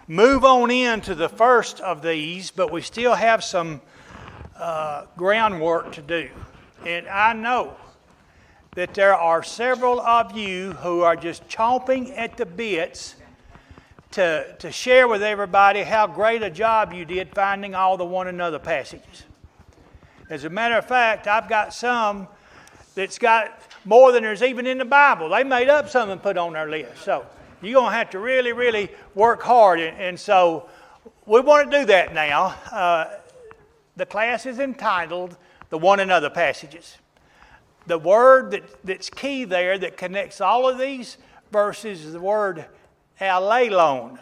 move on into the first of these, but we still have some groundwork to do. And I know that there are several of you who are just chomping at the bits to share with everybody how great a job you did finding all the one another passages. As a matter of fact, I've got some that's got more than there's even in the Bible. They made up some and put on their list. So you're going to have to really, really work hard. And so we want to do that now. The class is entitled The One Another Passages. The word that's key there that connects all of these verses is the word alelon.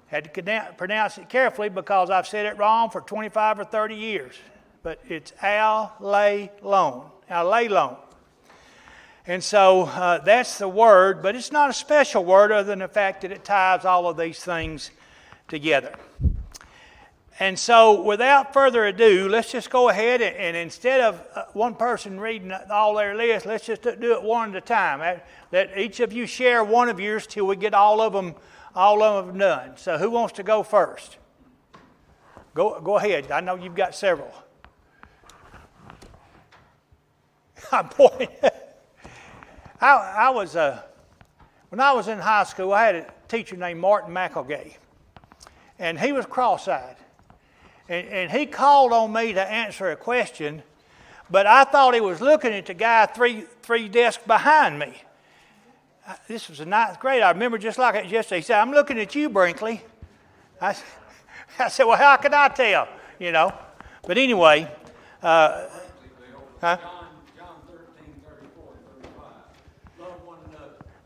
Had to pronounce it carefully because I've said it wrong for 25 or 30 years. But it's alelon. Alelon. And so that's the word, but it's not a special word other than the fact that it ties all of these things together. And so without further ado, let's just go ahead and instead of one person reading all their list, let's just do it one at a time. Let each of you share one of yours till we get all of them done. So who wants to go first? Go ahead. I know you've got several. Boy, I was when I was in high school, I had a teacher named Martin McElgay, and he was cross-eyed, and he called on me to answer a question, but I thought he was looking at the guy three desks behind me. This was the ninth grade. I remember just like it yesterday. He said, "I'm looking at you, Brinkley." I said, "Well, how can I tell?" You know. But anyway, huh?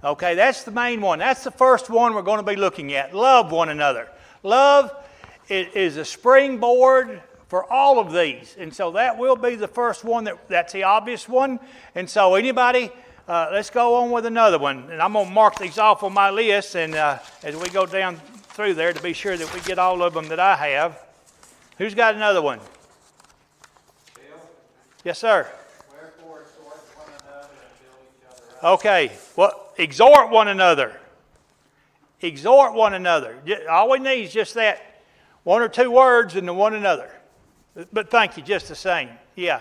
Okay, that's the main one. That's the first one we're going to be looking at. Love one another. Love is a springboard for all of these. And so that will be the first one. That's the obvious one. And so anybody, let's go on with another one. And I'm going to mark these off on my list and as we go down through there to be sure that we get all of them that I have. Who's got another one? Bill? Yes, sir. Wherefore exhort one another and build each other up. Okay. Well, exhort one another. Exhort one another. All we need is just that one or two words and the one another. But thank you, just the same. Yeah.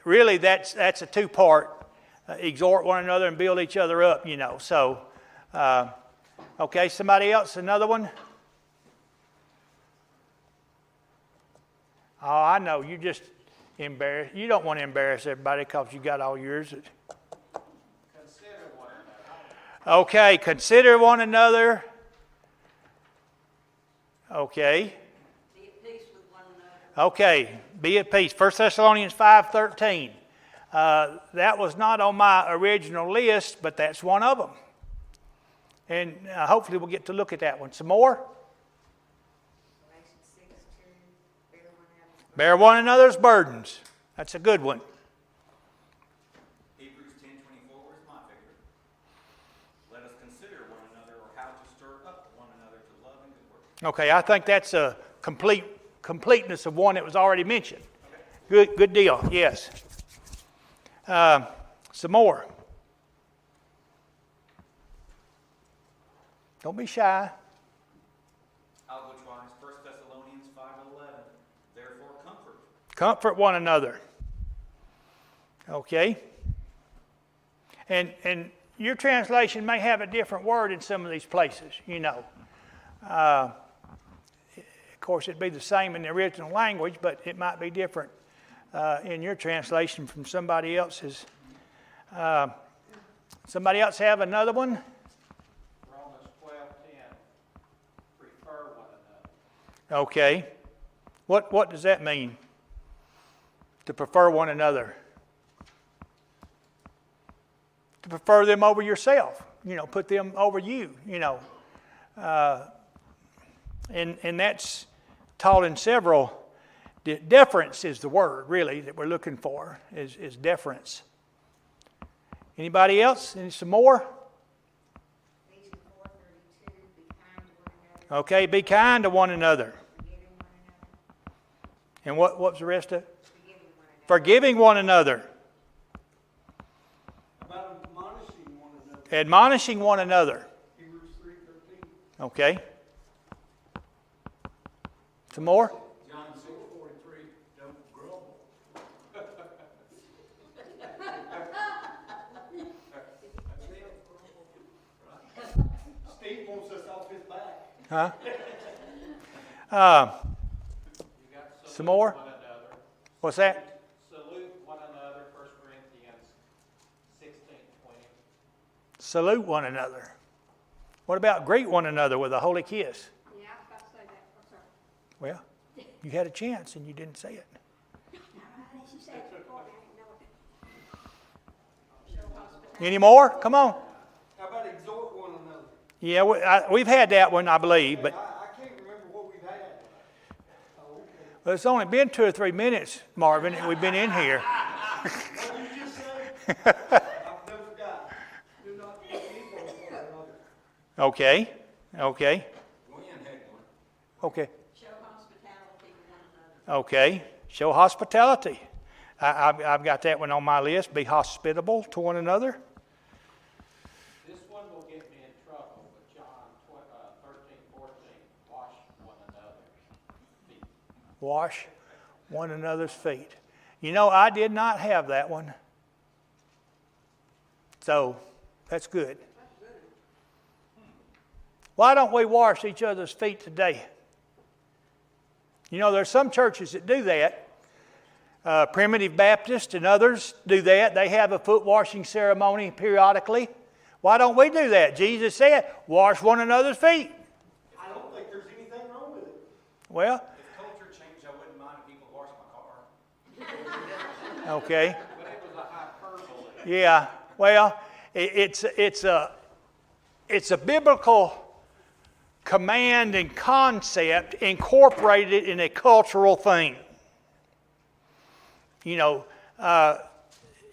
Really, that's a two-part. Exhort one another and build each other up, you know. So, okay, somebody else, another one? Oh, I know. You just embarrassed. You don't want to embarrass everybody because you got all yours. Okay, consider one another. Okay. Be at peace with one another. Okay, be at peace. 1 Thessalonians 5:13. That was not on my original list, but that's one of them. And hopefully we'll get to look at that one. Some more? Bear one another's burdens. That's a good one. Hebrews 10:24 is my favorite. Let us consider one another or how to stir up one another to love and good works. Okay, I think that's a completeness of one that was already mentioned. Okay. Good deal, yes. Some more. Don't be shy. I'll go twice. 1 Thessalonians 5:11. Therefore comfort. Comfort one another. Okay. And your translation may have a different word in some of these places, you know. Of course, it'd be the same in the original language, but it might be different in your translation from somebody else's. Somebody else have another one? Romans 12:10. Prefer one another. Okay. What does that mean? To prefer one another. To prefer them over yourself. You know, put them over you, you know. And that's taught in several. Deference is the word, really, that we're looking for, is deference. Anybody else? Some more? Ephesians 4:32. Be kind to one another. Okay, be kind to one another. Forgiving one another. And what was the rest of it? Forgiving one another. Forgiving one another. About admonishing one another. Admonishing one another. Hebrews 3:13. Okay. Some more? John 6:43, don't grumble. Steve wants us off his back. Huh? You got Some salute more? one another. What's that? Salute one another, 1 Corinthians 16:20. Salute one another. What about greet one another with a holy kiss? Yeah, I was about to say that. I'm sorry. Well, you had a chance and you didn't say it. She said it before, I didn't know it. Show hospitality. Any more? Come on. How about exhort one another? Yeah, we've had that one, I believe, but I can't remember what we've had. Oh, okay. well, it's only been 2 or 3 minutes, Marvin, and we've been in here. What did you just say? I've never forgot. Do not equal one another. Okay. Gwen had one. Okay. Show hospitality to one another. Okay. Show hospitality. I've got that one on my list. Be hospitable to one another. This one will get me in trouble, but John 13:14, wash one another's feet. Wash one another's feet. You know, I did not have that one. So, that's good. Why don't we wash each other's feet today? You know, there's some churches that do that. Primitive Baptists and others do that. They have a foot washing ceremony periodically. Why don't we do that? Jesus said, wash one another's feet. I don't think there's anything wrong with it. Well, If culture changed, I wouldn't mind if people washed my car. okay. But it was a hyperbole. Yeah. Well, it's a biblical command and concept incorporated in a cultural thing. You know,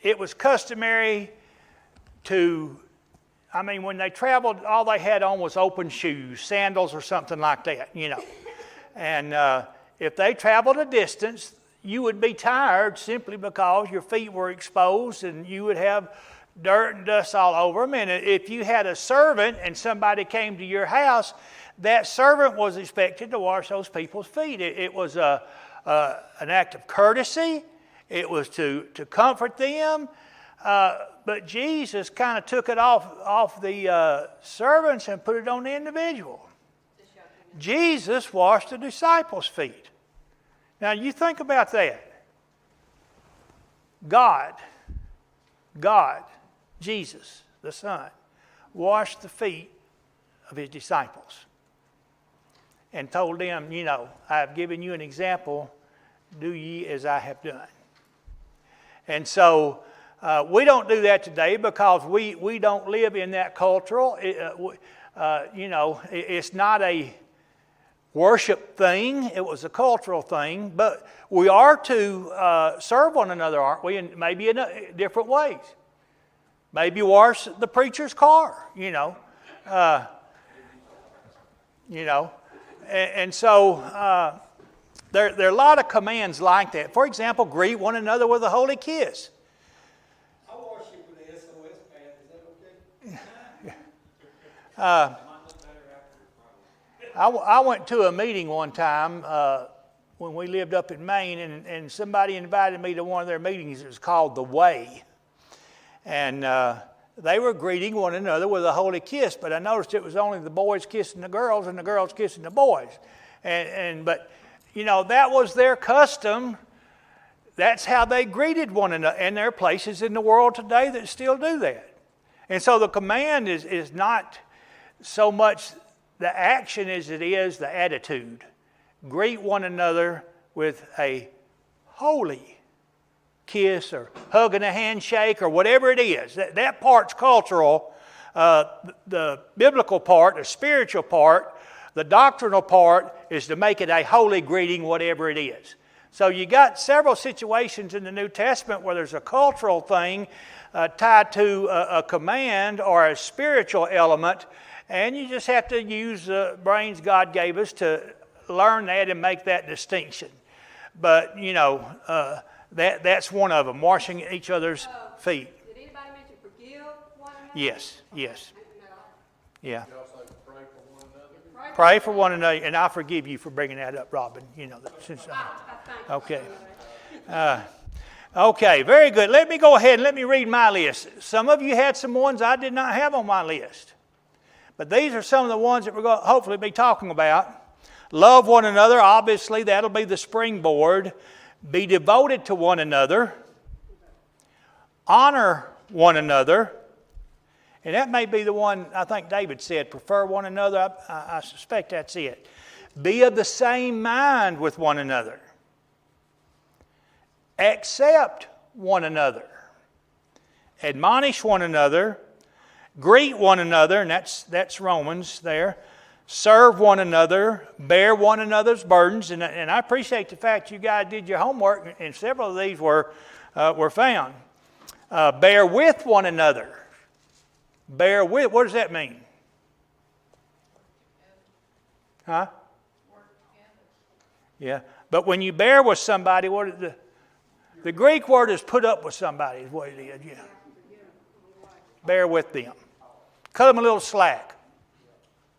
it was customary to, when they traveled, all they had on was open shoes, sandals or something like that, you know. And if they traveled a distance, you would be tired simply because your feet were exposed and you would have dirt and dust all over them. And if you had a servant and somebody came to your house, that servant was expected to wash those people's feet. It was an act of courtesy. It was to comfort them. But Jesus kind of took it off the servants and put it on the individual. Jesus washed the disciples' feet. Now you think about that. God, Jesus, the Son, washed the feet of his disciples and told them, you know, I have given you an example, do ye as I have done. And so we don't do that today because we don't live in that cultural. It's not a worship thing. It was a cultural thing. But we are to serve one another, aren't we? And maybe in different ways. Maybe wash the preacher's car, you know. And so there are a lot of commands like that. For example, greet one another with a holy kiss. I wash you with the SOS pad. Is that okay? I went to a meeting one time when we lived up in Maine, and somebody invited me to one of their meetings. It was called The Way. And they were greeting one another with a holy kiss, but I noticed it was only the boys kissing the girls and the girls kissing the boys. But you know, that was their custom. That's how they greeted one another. And there are places in the world today that still do that. And so the command is not so much the action as it is the attitude. Greet one another with a holy kiss or hug and a handshake or whatever it is. That part's cultural. The biblical part, the spiritual part, the doctrinal part is to make it a holy greeting, whatever it is. So you got several situations in the New Testament where there's a cultural thing tied to a command or a spiritual element, and you just have to use the brains God gave us to learn that and make that distinction. But, you know, that's one of them, washing each other's feet. Did anybody mention forgive one another? Yes. No. Yeah. You also pray for one another. Pray for one another, and I forgive you for bringing that up, Robin. You know that since. Okay. Okay, very good. Let me go ahead and let me read my list. Some of you had some ones I did not have on my list. But these are some of the ones that we're going to hopefully be talking about. Love one another. Obviously, that'll be the springboard. Be devoted to one another. Honor one another. And that may be the one I think David said, prefer one another. I suspect that's it. Be of the same mind with one another. Accept one another. Admonish one another. Greet one another, and that's Romans there. Serve one another. Bear one another's burdens. And I appreciate the fact you guys did your homework, and several of these were found. Bear with one another. Bear with, what does that mean? Huh? Yeah. But when you bear with somebody, what is the Greek word is put up with somebody is what it is, yeah. Bear with them. Cut them a little slack.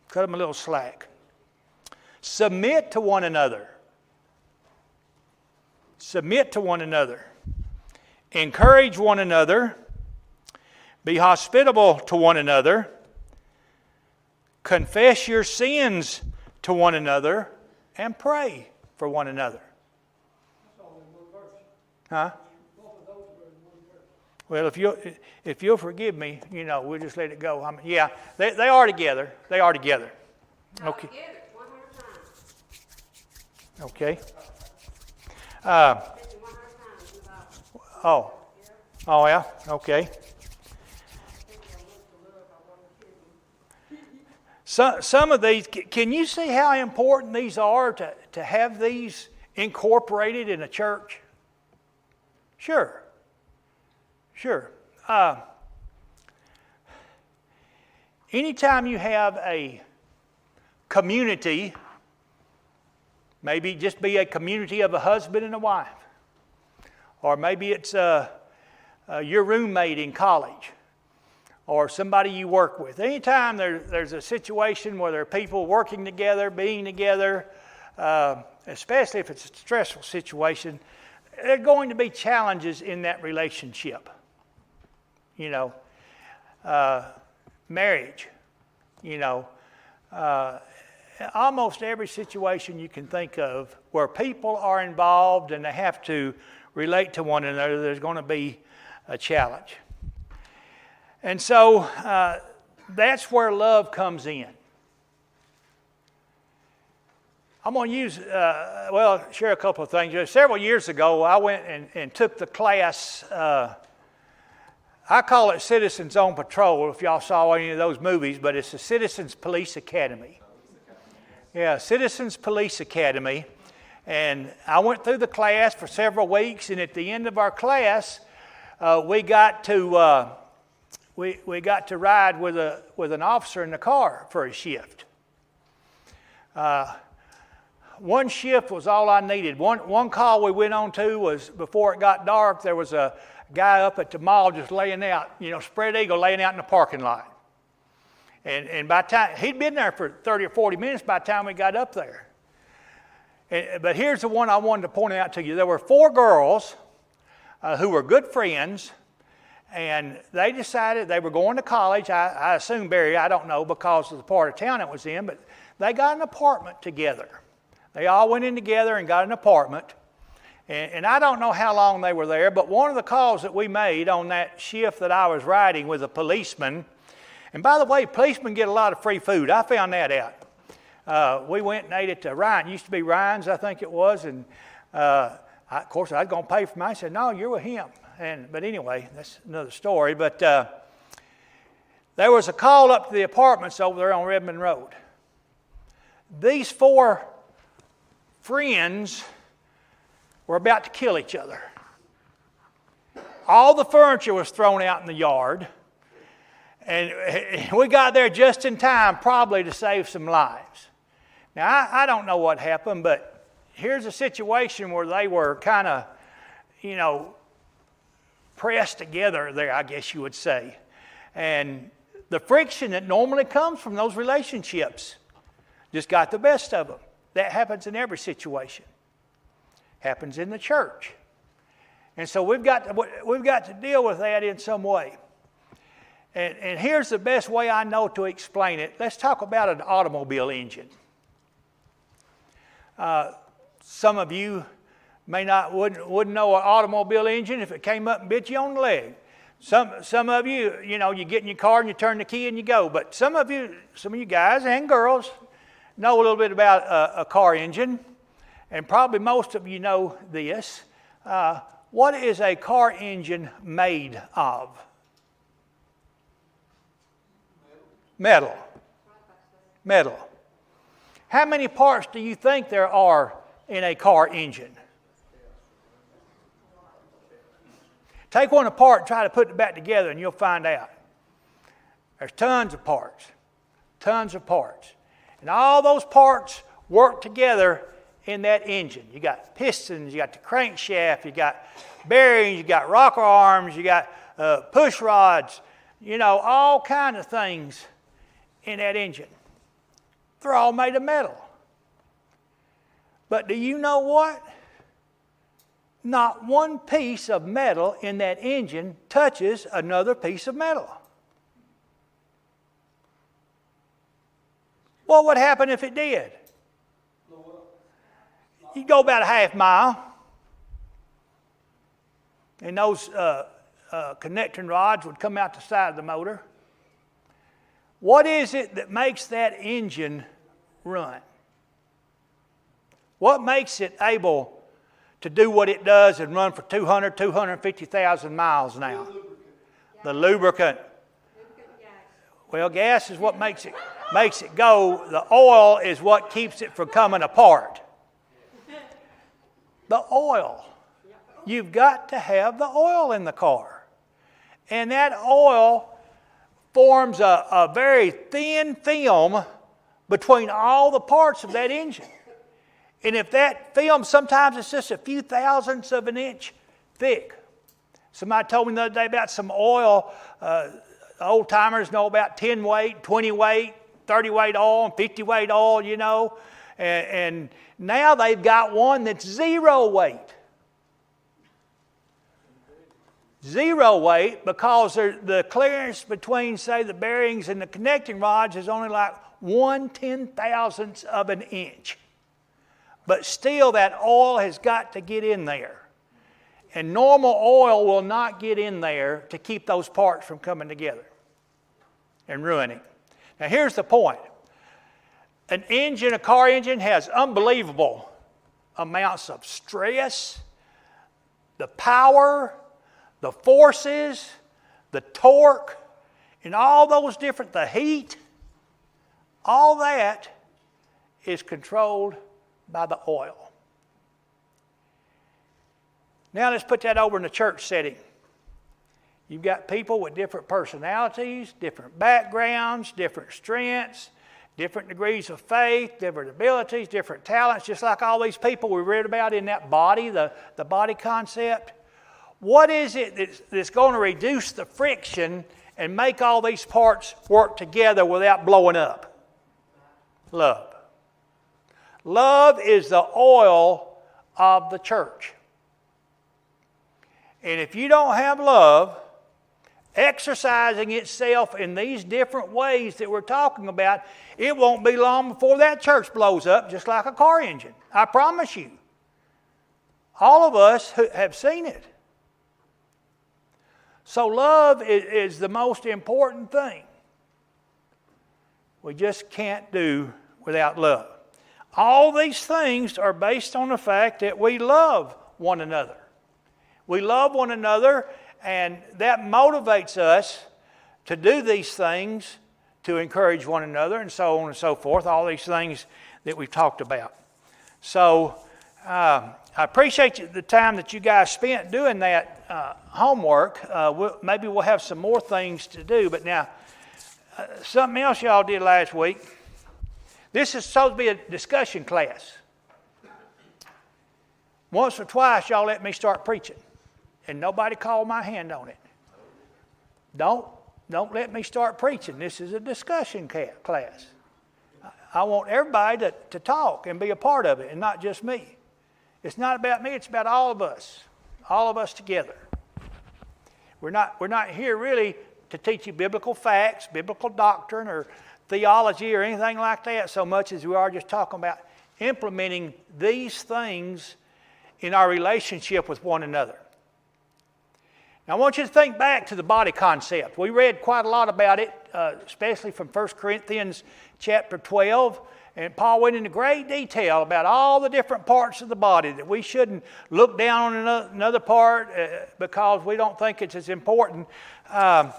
Cut them a little slack. Submit to one another. Submit to one another. Encourage one another. Be hospitable to one another. Confess your sins to one another. And pray for one another. Huh? Well, if you'll forgive me, we'll just let it go. Yeah, they are together. They are together. Okay. Okay. Oh yeah. Okay. Some of these, can you see how important these are to have these incorporated in a church? Sure. Anytime you have a community, maybe just be a community of a husband and a wife, or maybe it's your roommate in college, or somebody you work with. Anytime there's a situation where there are people working together, being together, especially if it's a stressful situation, there are going to be challenges in that relationship. Marriage, almost every situation you can think of where people are involved and they have to relate to one another, there's going to be a challenge. And so that's where love comes in. I'm going to share a couple of things. Several years ago, I went and took the class. I call it Citizens on Patrol, if y'all saw any of those movies, but it's the Citizens Police Academy. Yeah, Citizens Police Academy. And I went through the class for several weeks, and at the end of our class, we got to ride with an officer in the car for a shift. One shift was all I needed. One call we went on to was before it got dark. There was a guy up at the mall just laying out, spread eagle laying out in the parking lot. And by the time, he'd been there for 30 or 40 minutes by the time we got up there. But here's the one I wanted to point out to you. There were 4 girls who were good friends, and they decided they were going to college. I assume Barry, I don't know because of the part of town it was in, but they got an apartment together. They all went in together and got an apartment. And I don't know how long they were there, but one of the calls that we made on that shift that I was riding with a policeman, and by the way, policemen get a lot of free food. I found that out. We went and ate at Ryan. It used to be Ryan's, I think it was, and of course I was going to pay for mine. I said, no, you're with him. But anyway, that's another story. But there was a call up to the apartments over there on Redmond Road. These 4 friends were about to kill each other. All the furniture was thrown out in the yard. And we got there just in time probably to save some lives. Now, I don't know what happened, but here's a situation where they were kind of, pressed together there, I guess you would say. And the friction that normally comes from those relationships just got the best of them. That happens in every situation. Happens in the church. And so we've got to deal with that in some way. And here's the best way I know to explain it. Let's talk about an automobile engine. Some of you wouldn't know an automobile engine if it came up and bit you on the leg. Some of you, you get in your car and you turn the key and you go. But some of you guys and girls know a little bit about a car engine, and probably most of you know this. What is a car engine made of? Metal. How many parts do you think there are in a car engine? Take one apart and try to put it back together and you'll find out. There's tons of parts. And all those parts work together in that engine. You got pistons, you got the crankshaft, you got bearings, you got rocker arms, you got push rods, all kinds of things in that engine. They're all made of metal. But do you know what? Not one piece of metal in that engine touches another piece of metal. What would happen if it did? You'd go about a half mile, and those connecting rods would come out the side of the motor. What is it that makes that engine run? What makes it able to do what it does and run for 250,000 miles now? The lubricant. Well, gas is what makes it go. The oil is what keeps it from coming apart. The oil. You've got to have the oil in the car. And that oil forms a very thin film between all the parts of that engine. And if that film, sometimes it's just a few thousandths of an inch thick. Somebody told me the other day about some oil. Old timers know about 10 weight, 20 weight, 30 weight oil, and 50 weight oil, And now they've got one that's 0 weight. 0 weight because the clearance between, say, the bearings and the connecting rods is only like 1/10,000th of an inch. But still, that oil has got to get in there. And normal oil will not get in there to keep those parts from coming together and ruining. Now, here's the point. A car engine has unbelievable amounts of stress, the power, the forces, the torque, and all those the heat, all that is controlled by the oil. Now let's put that over in the church setting. You've got people with different personalities, different backgrounds, different strengths, different degrees of faith, different abilities, different talents, just like all these people we read about in that body, the body concept. What is it that's going to reduce the friction and make all these parts work together without blowing up? Love. Love is the oil of the church. And if you don't have love exercising itself in these different ways that we're talking about, it won't be long before that church blows up just like a car engine. I promise you. All of us have seen it. So love is the most important thing. We just can't do without love. All these things are based on the fact that we love one another. We love one another, and that motivates us to do these things to encourage one another, and so on and so forth, all these things that we've talked about. So I appreciate the time that you guys spent doing that homework. Maybe we'll have some more things to do, but now, something else y'all did last week. This is supposed to be a discussion class. Once or twice, y'all let me start preaching, and nobody called my hand on it. Don't let me start preaching. This is a discussion class. I want everybody to talk and be a part of it, and not just me. It's not about me, it's about all of us together. We're not here really to teach you biblical facts, biblical doctrine, or theology, or anything like that, so much as we are just talking about implementing these things in our relationship with one another. Now, I want you to think back to the body concept. We read quite a lot about it, especially from 1 Corinthians chapter 12. And Paul went into great detail about all the different parts of the body, that we shouldn't look down on another part because we don't think it's as important. And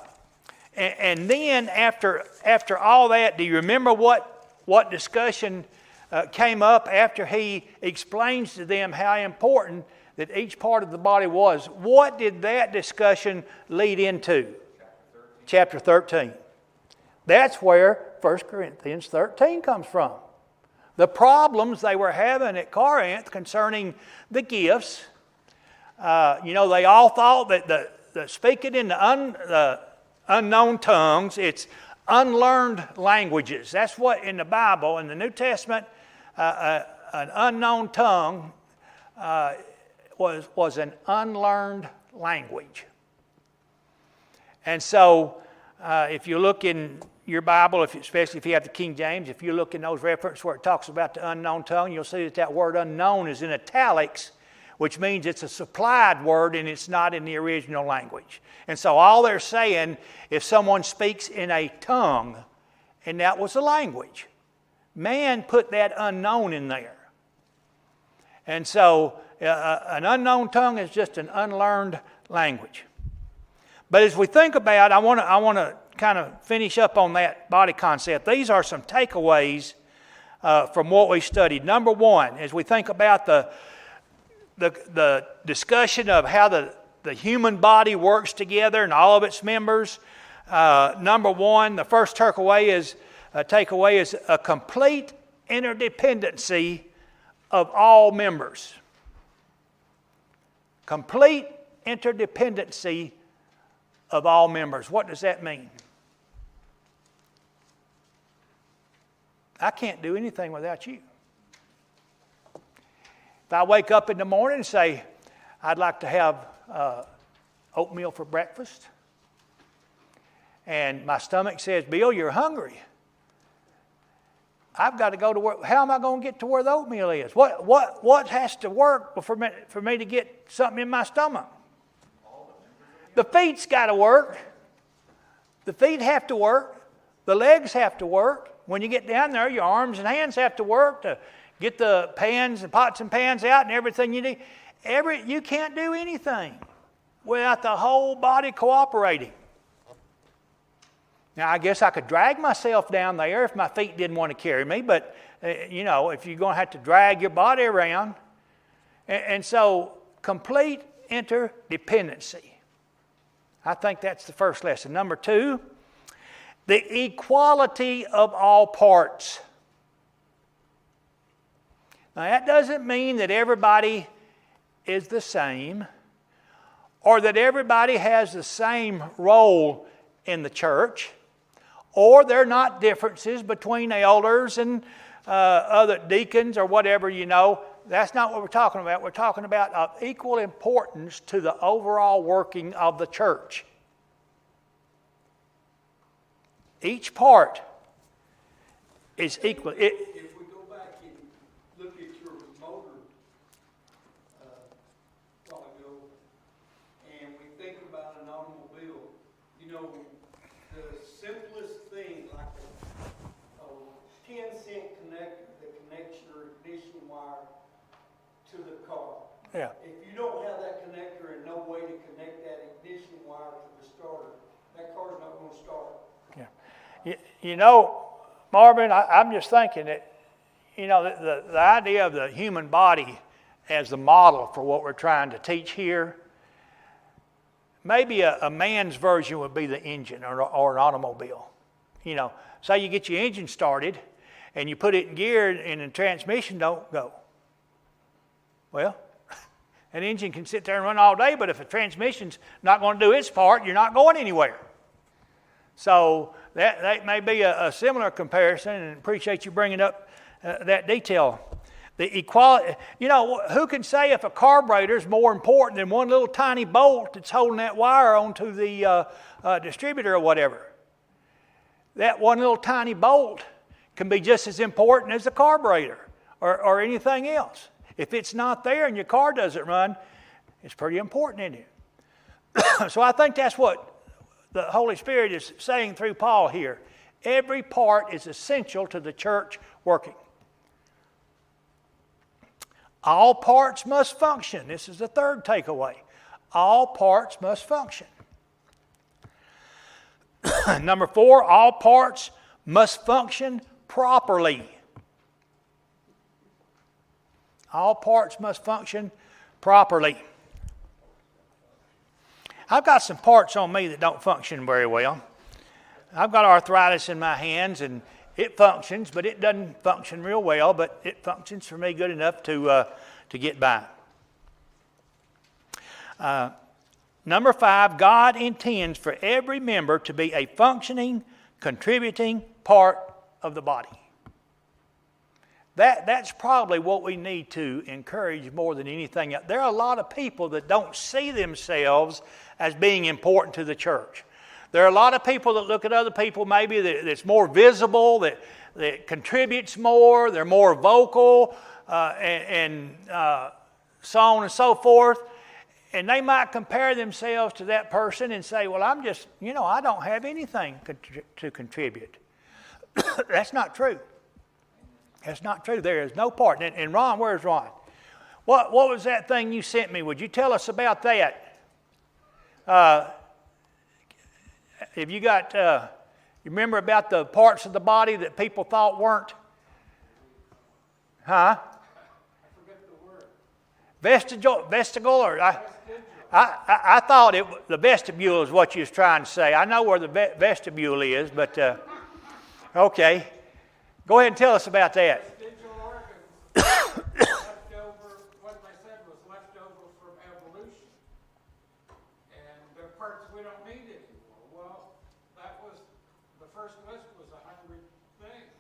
then after all that, do you remember what discussion came up after he explains to them how important that each part of the body was? What did that discussion lead into? Chapter 13. That's where 1 Corinthians 13 comes from. The problems they were having at Corinth concerning the gifts. They all thought that the speaking in the unknown tongues, it's unlearned languages. That's what in the Bible, in the New Testament, an unknown tongue was an unlearned language. And so if you look in your Bible, especially if you have the King James, if you look in those references where it talks about the unknown tongue, you'll see that word unknown is in italics, which means it's a supplied word and it's not in the original language. And so all they're saying, if someone speaks in a tongue, and that was a language, man put that unknown in there. And so an unknown tongue is just an unlearned language. But as we think about, I want to kind of finish up on that body concept. These are some takeaways from what we studied. Number one, as we think about the discussion of how the human body works together and all of its members, number one, the first takeaway is a complete interdependency of all members. Complete interdependency of all members. What does that mean? I can't do anything without you. If I wake up in the morning and say, I'd like to have oatmeal for breakfast, and my stomach says, Bill, you're hungry, I've got to go to work. How am I going to get to where the oatmeal is? What has to work for me to get something in my stomach? The feet's got to work. The feet have to work. The legs have to work. When you get down there, your arms and hands have to work to get the pans and pots and pans out and everything you need. You can't do anything without the whole body cooperating. Now, I guess I could drag myself down there if my feet didn't want to carry me, but, if you're going to have to drag your body around. And so, complete interdependency. I think that's the first lesson. Number two, the equality of all parts. Now, that doesn't mean that everybody is the same or that everybody has the same role in the church, or there are not differences between elders and other deacons or whatever, That's not what we're talking about. We're talking about of equal importance to the overall working of the church. Each part is equal. If we go back and look at your motor a while ago, and we think about an automobile, the simplest thing, like a 10-cent connector that connects your ignition wire to the car. Yeah. If you don't have that connector and no way to connect that ignition wire to the starter, that car's not going to start. Yeah. Marvin, I'm just thinking that, the idea of the human body as the model for what we're trying to teach here, maybe a man's version would be the engine or an automobile. Say you get your engine started and you put it in gear and the transmission don't go. Well, an engine can sit there and run all day, but if a transmission's not going to do its part, you're not going anywhere. So That may be a similar comparison, and appreciate you bringing up that detail. The equality, who can say if a carburetor is more important than one little tiny bolt that's holding that wire onto the distributor or whatever? That one little tiny bolt can be just as important as the carburetor or anything else. If it's not there and your car doesn't run, it's pretty important, isn't it? So I think that's what the Holy Spirit is saying through Paul here. Every part is essential to the church working. All parts must function. This is the third takeaway. All parts must function. Number 4, all parts must function properly. All parts must function properly. I've got some parts on me that don't function very well. I've got arthritis in my hands, and it functions, but it doesn't function real well, but it functions for me good enough to get by. Number 5, God intends for every member to be a functioning, contributing part of the body. That's probably what we need to encourage more than anything else. There are a lot of people that don't see themselves as being important to the church. There are a lot of people that look at other people maybe that's more visible, that contributes more, they're more vocal, and so on and so forth. And they might compare themselves to that person and say, well, I'm just, I don't have anything to contribute. That's not true. That's not true. There is no part. And Ron, where's Ron? What was that thing you sent me? Would you tell us about that? Have you got, you remember about the parts of the body that people thought weren't? Huh? I forget the word. Vestigial, or I thought the vestibule is what you was trying to say. I know where the vestibule is, but okay. Go ahead and tell us about that. Vestigial organs left over, what they said was left over from evolution. And they're parts we don't need anymore. Well, that was, the first list was 100 things.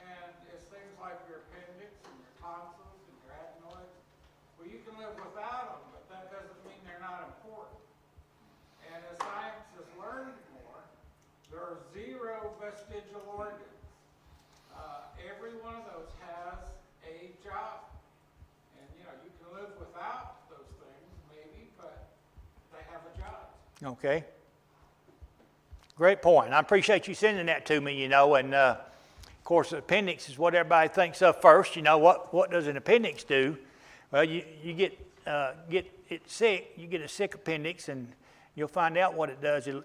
And it's things like your appendix and your tonsils and your adenoids. Well, you can live without them, but that doesn't mean they're not important. And as science has learned more, there are 0 vestigial organs. Every one of those has a job. And, you can live without those things, maybe, but they have a job. Okay. Great point. I appreciate you sending that to me, and of course the appendix is what everybody thinks of first. What does an appendix do? Well, you get it sick, you get a sick appendix, and you'll find out what it does. It'll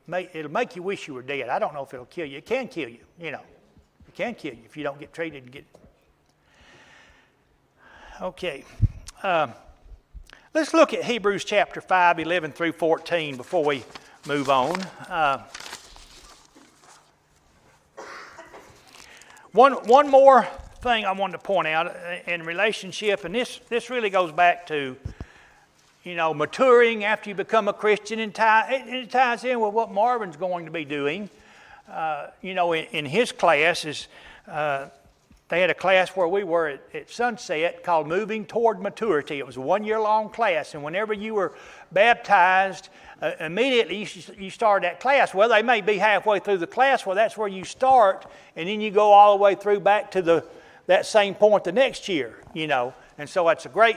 make you wish you were dead. I don't know if it'll kill you. It can kill you, It can kill you if you don't get treated and get. Okay. Let's look at Hebrews chapter 5, 11 through 14 before we move on. One more thing I wanted to point out in relationship, and this really goes back to, maturing after you become a Christian, and it ties in with what Marvin's going to be doing. In his classes, they had a class where we were at Sunset called Moving Toward Maturity. It was a 1-year-long class, and whenever you were baptized, immediately you started that class. Well, they may be halfway through the class. Well, that's where you start, and then you go all the way through back to that same point the next year. And so it's a great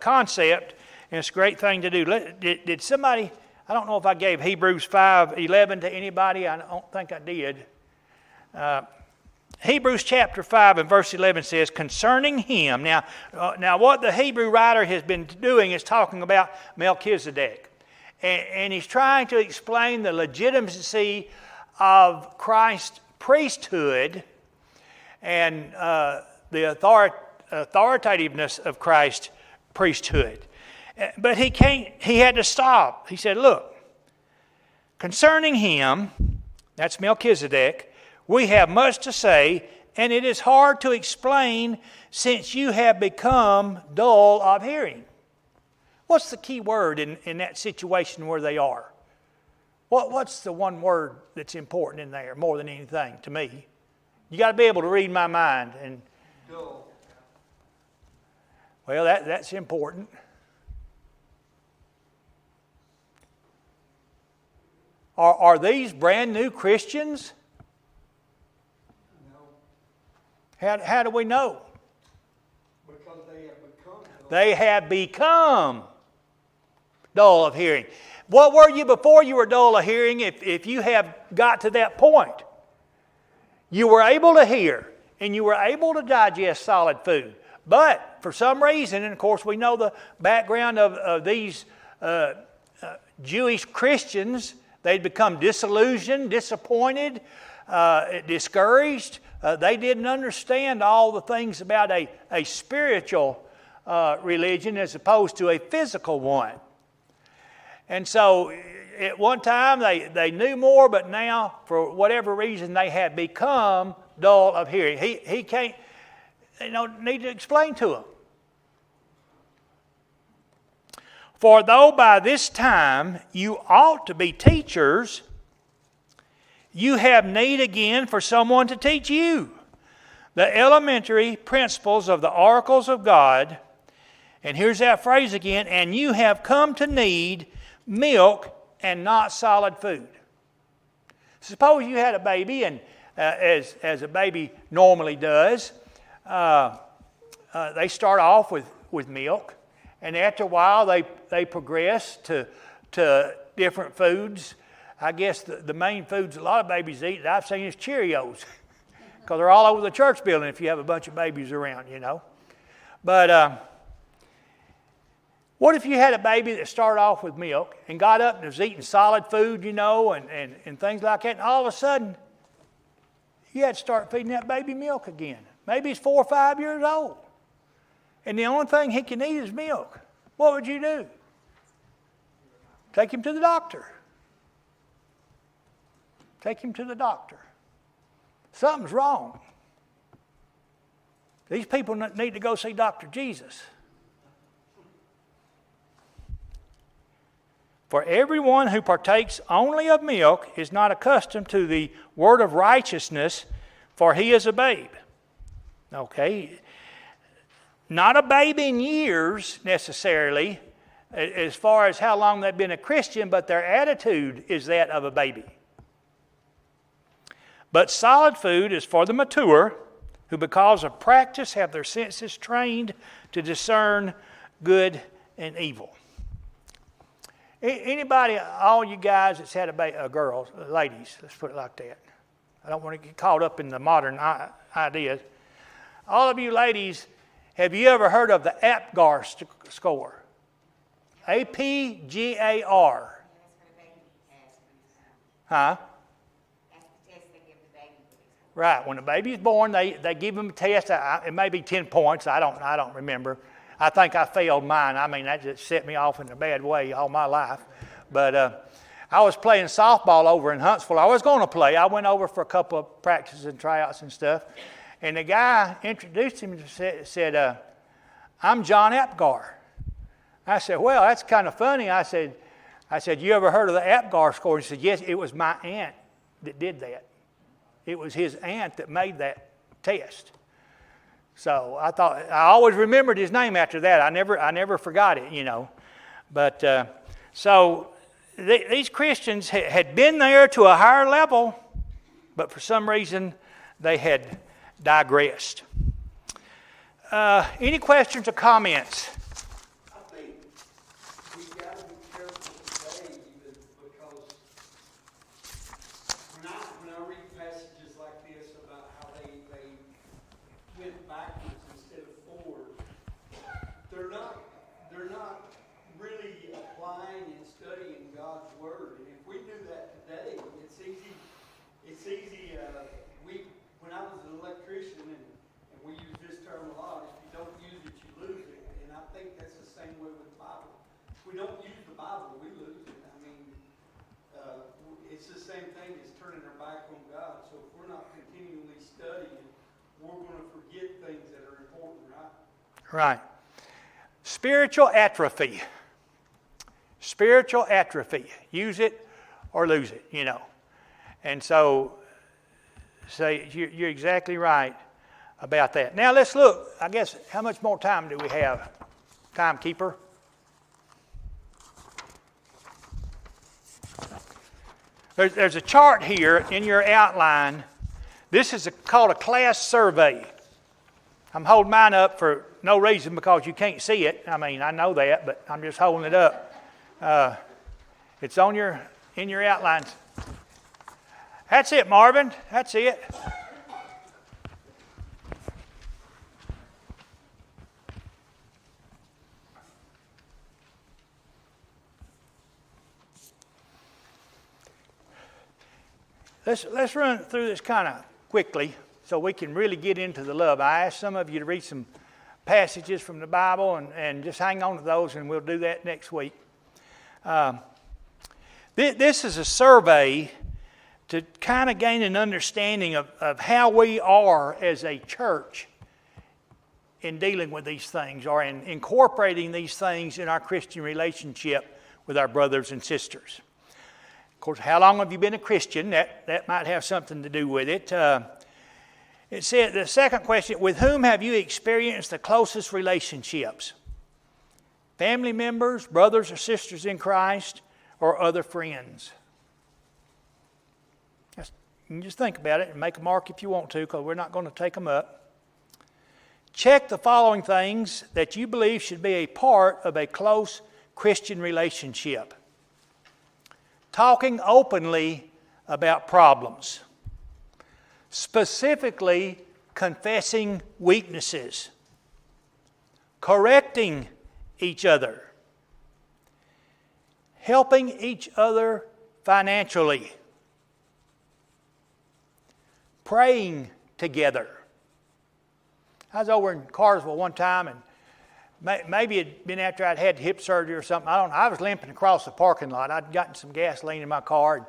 concept, and it's a great thing to do. Did somebody? I don't know if I gave Hebrews 5:11 to anybody. I don't think I did. Hebrews chapter 5 and verse 11 says, concerning him. Now what the Hebrew writer has been doing is talking about Melchizedek. And he's trying to explain the legitimacy of Christ's priesthood and the authoritativeness of Christ's priesthood. But he had to stop. He said, look, concerning him, that's Melchizedek, we have much to say, and it is hard to explain since you have become dull of hearing. What's the key word in that situation where they are? What's the one word that's important in there more than anything to me? You got to be able to read my mind. And Dull. well, that's important. Are these brand new Christians? No. How do we know? Because they have become dull. They have become dull of hearing. What were you before you were dull of hearing if you have got to that point? You were able to hear and you were able to digest solid food. But for some reason, and of course we know the background of these Jewish Christians, they'd become disillusioned, disappointed, discouraged. They didn't understand all the things about a spiritual religion as opposed to a physical one. And so at one time they knew more, but now for whatever reason they have become dull of hearing. He can't, need to explain to them. For though by this time you ought to be teachers, you have need again for someone to teach you the elementary principles of the oracles of God. And here's that phrase again, and you have come to need milk and not solid food. Suppose you had a baby, and as a baby normally does, they start off with milk, and after a while they progress to different foods. I guess the main foods a lot of babies eat that I've seen is Cheerios, because they're all over the church building if you have a bunch of babies around, But what if you had a baby that started off with milk and got up and was eating solid food, and things like that, and all of a sudden you had to start feeding that baby milk again. Maybe he's 4 or 5 years old, and the only thing he can eat is milk. What would you do? Take him to the doctor. Take him to the doctor. Something's wrong. These people need to go see Dr. Jesus. For everyone who partakes only of milk is not accustomed to the word of righteousness, for he is a babe. Okay? Not a babe in years necessarily, as far as how long they've been a Christian, but their attitude is that of a baby. But solid food is for the mature, who because of practice have their senses trained to discern good and evil. Anybody, all you guys that's had a girl, ladies, let's put it like that. I don't want to get caught up in the modern ideas. All of you ladies, have you ever heard of the APGAR score? APGAR. Huh? Right. When the baby's born, they give them a test. It may be 10 points. I don't remember. I think I failed mine. I mean, that just set me off in a bad way all my life. But I was playing softball over in Huntsville. I was going to play. I went over for a couple of practices and tryouts and stuff. And the guy introduced him and said, I'm John APGAR. I said, well, that's kind of funny. I said, you ever heard of the APGAR score? He said, yes, it was my aunt that did that. It was his aunt that made that test. So I always remembered his name after that. I never forgot it, But so these Christians had been there to a higher level, but for some reason they had digressed. Any questions or comments? I think we got to be careful today, even because when I read passages like this about how they went backwards instead of forward, they're not really applying and studying God's word. And if we do that today, it's easy. When I was an electrician, and we use this term a lot, if you don't use it, you lose it. And I think that's the same way with the Bible. If we don't use the Bible, we lose it. I mean, it's the same thing as turning our back on God. So if we're not continually studying, we're going to forget things that are important, right? Right. Spiritual atrophy. Spiritual atrophy. Use it or lose it, you know. And so you're exactly right about that. Now let's look, I guess, how much more time do we have? Timekeeper. There's a chart here in your outline. This is called a class survey. I'm holding mine up for no reason because you can't see it. I mean, I know that, but I'm just holding it up. It's in your outlines. That's it, Marvin. That's it. Let's run through this kind of quickly so we can really get into the love. I asked some of you to read some passages from the Bible and just hang on to those, and we'll do that next week. This is a survey to kind of gain an understanding of how we are as a church in dealing with these things or in incorporating these things in our Christian relationship with our brothers and sisters. Of course, how long have you been a Christian? That might have something to do with it. It said, the second question, with whom have you experienced the closest relationships? Family members, brothers or sisters in Christ, or other friends? You can just think about it and make a mark if you want to, because we're not going to take them up. Check the following things that you believe should be a part of a close Christian relationship. Talking openly about problems. Specifically, confessing weaknesses. Correcting each other. Helping each other financially. Praying together. I was over in Carsville one time, and maybe it had been after I'd had hip surgery or something. I don't know. I was limping across the parking lot. I'd gotten some gasoline in my car and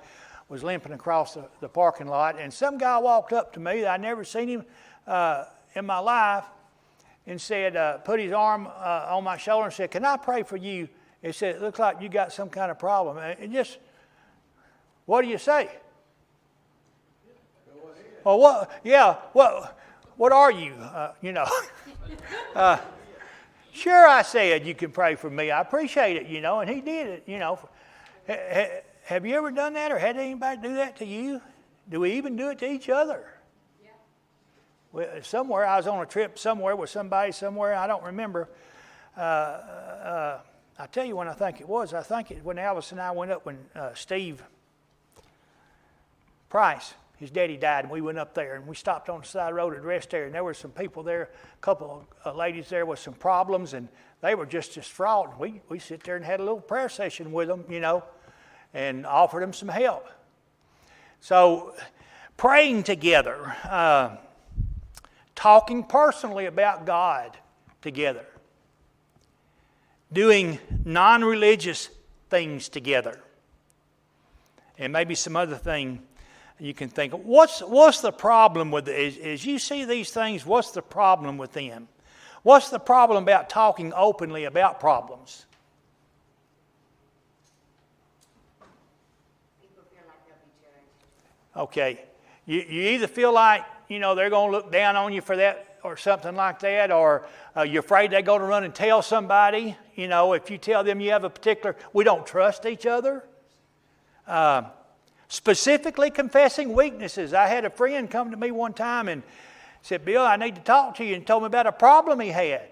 was limping across the parking lot. And some guy walked up to me that I'd never seen him in my life and said, put his arm on my shoulder and said, "Can I pray for you?" He said, "It looks like you got some kind of problem." And just, what do you say? Well, what? Yeah, what are you? You know. Sure, I said, you can pray for me. I appreciate it, you know, and he did it, you know. Have you ever done that or had anybody do that to you? Do we even do it to each other? Yeah. Well, somewhere, I was on a trip somewhere with somebody somewhere, I don't remember. I'll tell you when I think it was. I think it when Alice and I went up when Steve Price, his daddy died, and we went up there, and we stopped on the side of the road at the rest area, and there were some people there, a couple of ladies there with some problems, and they were just distraught. And we sit there and had a little prayer session with them, you know, and offered them some help. So, praying together, talking personally about God together, doing non-religious things together, and maybe some other thing you can think of. What's the problem with it? As you see these things, what's the problem with them? What's the problem about talking openly about problems? People feel like they'll be judged. Okay. You either feel like, you know, they're going to look down on you for that or something like that, or you're afraid they're going to run and tell somebody. You know, if you tell them you have a particular, we don't trust each other. Specifically confessing weaknesses. I had a friend come to me one time and said, "Bill, I need to talk to you," and told me about a problem he had.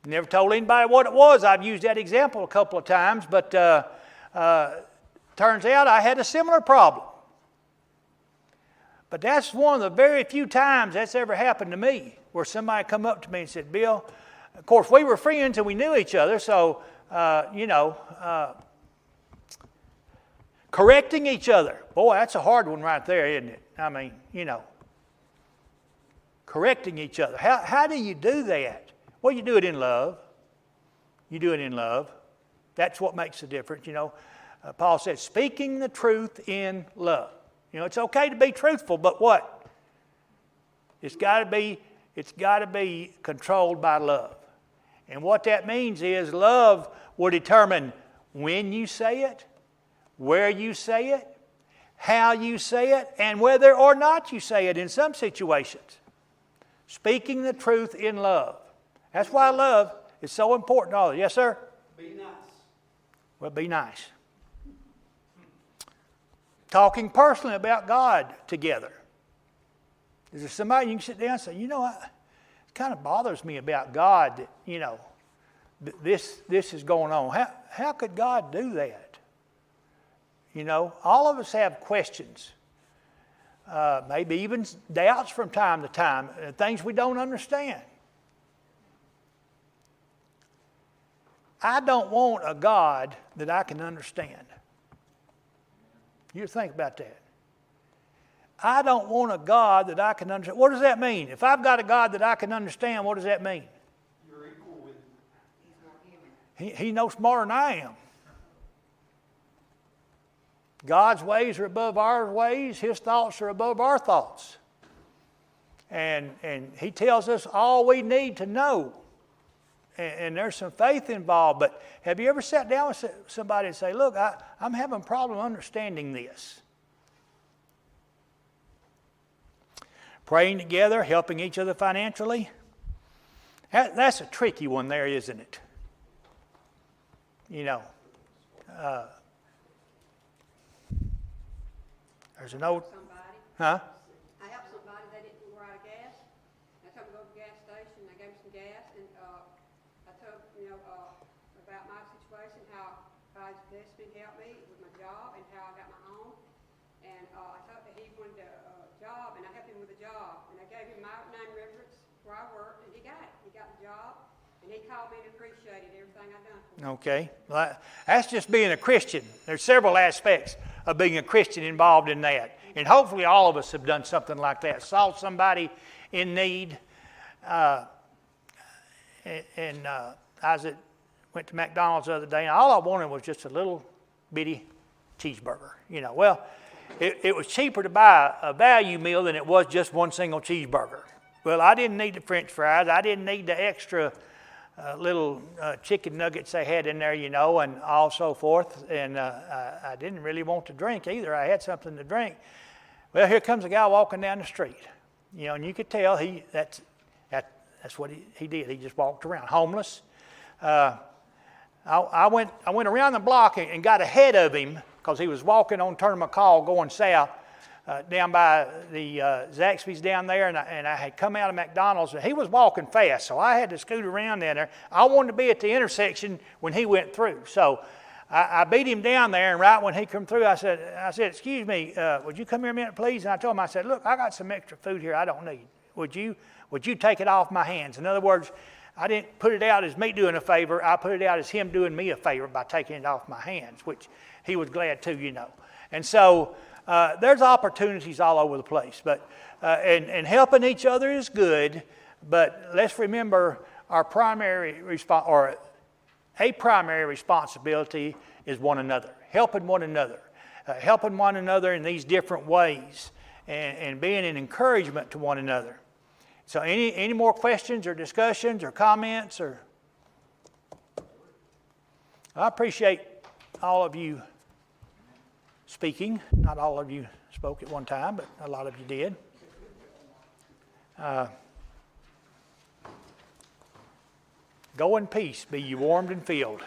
Never told anybody what it was. I've used that example a couple of times, but turns out I had a similar problem. But that's one of the very few times that's ever happened to me, where somebody come up to me and said, "Bill," of course we were friends and we knew each other, so correcting each other. Boy, that's a hard one right there, isn't it? I mean, you know, correcting each other. How do you do that? Well, you do it in love. You do it in love. That's what makes the difference. You know, Paul said, speaking the truth in love. You know, it's okay to be truthful, but what? It's got to be controlled by love. And what that means is love will determine when you say it where you say it, how you say it, and whether or not you say it in some situations. Speaking the truth in love. That's why love is so important to all of you. Yes, sir? Be nice. Well, be nice. Talking personally about God together. Is there somebody you can sit down and say, you know, it kind of bothers me about God that, you know, this is going on. How could God do that? You know, all of us have questions. Maybe even doubts from time to time, things we don't understand. I don't want a God that I can understand. You think about that. I don't want a God that I can understand. What does that mean? If I've got a God that I can understand, what does that mean? You're equal with him. He's no smarter than I am. God's ways are above our ways. His thoughts are above our thoughts. And He tells us all we need to know. And there's some faith involved. But have you ever sat down with somebody and say, look, I'm having a problem understanding this? Praying together, helping each other financially. That's a tricky one there, isn't it? You know. There's an old... Somebody. Huh? I helped somebody, they didn't run out of gas. I took them to go to the gas station, I gave them some gas, and I told about my situation, how God's blessed me, helped me with my job, and how I got my own. And I told him he wanted a job, and I helped him with a job. And I gave him my name reference where I worked, and he got it. He got the job, and he called me and appreciated everything I done for him. Okay. Well, that's just being a Christian. There's several aspects of being a Christian involved in that. And hopefully all of us have done something like that. Saw somebody in need. I went to McDonald's the other day, and all I wanted was just a little bitty cheeseburger. You know, well, it was cheaper to buy a value meal than it was just one single cheeseburger. Well, I didn't need the French fries. I didn't need the extra little chicken nuggets they had in there, you know, and all so forth. And I didn't really want to drink either. I had something to drink. Well, here comes a guy walking down the street, you know, and you could tell that's what he did. He just walked around, homeless. I went around the block and got ahead of him because he was walking on Turner McCall going south. Down by the Zaxby's down there, and I had come out of McDonald's, and he was walking fast, so I had to scoot around down there. I wanted to be at the intersection when he went through, so I beat him down there, and right when he come through, I said, excuse me, would you come here a minute, please? And I told him, I said, look, I got some extra food here I don't need. Would you take it off my hands? In other words, I didn't put it out as me doing a favor. I put it out as him doing me a favor by taking it off my hands, which he was glad to, you know. And so there's opportunities all over the place, but and helping each other is good. But let's remember a primary responsibility is one another, helping one another in these different ways, and being an encouragement to one another. So, any more questions or discussions or comments? Or I appreciate all of you speaking. Not all of you spoke at one time, but a lot of you did. Go in peace, be you warmed and filled.